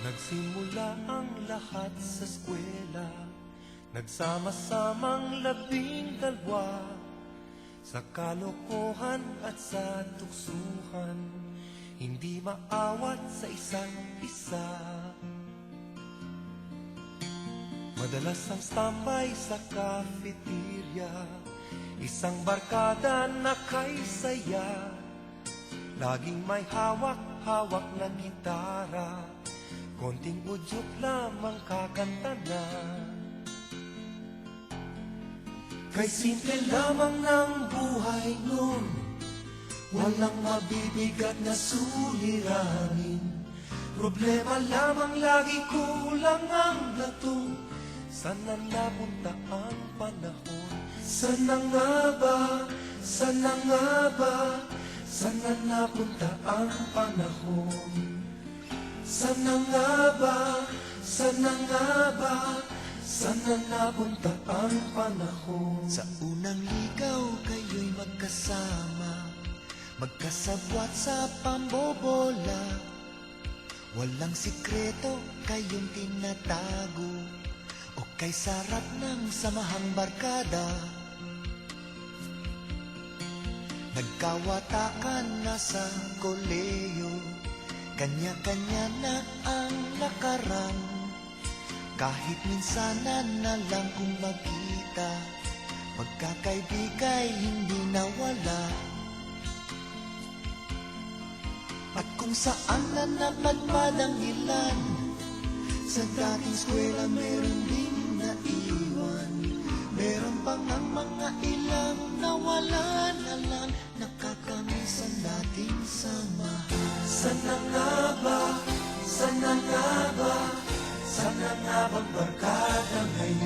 Nagsimula ang lahat sa eskwela, nagsama-samang 12 sa kalokohan at sa tuksuhan, hindi maawat sa isa't isa. Madalas ang standby sa cafeteria, isang barkada na kay saya, laging may hawak-hawak na gitara, konting udyok lamang kakanta na. Kay simple lamang ng buhay nun, walang mabibigat na suliranin. Problema lamang lagi, kulang ang latong. Sana napunta ang panahon? Sana nga ba? Sana nga ba? Sana napunta ang panahon? Sana nga ba? Sana nga ba? Sana napunta ang panahon? Sa unang ligaw kayo'y magkasama, magkasabwat sa pambobola. Walang sikreto kayong tinatago, o kay sarap ng samahang barkada. Nagkawatakan na sa koleyo, kanya-kanya na ang lakaran. Kahit minsanan na lang kung magkita, magkakaibigay hindi nawala. At kung saan na napadpad ang ilan, sa dating eskwela meron ding naiwan. Meron pang ang mga ilang nawala na lang, nakakamiss ang dating samahan. Sana nga ba? Sana nga ba? Sana nga bang barkada ngayon?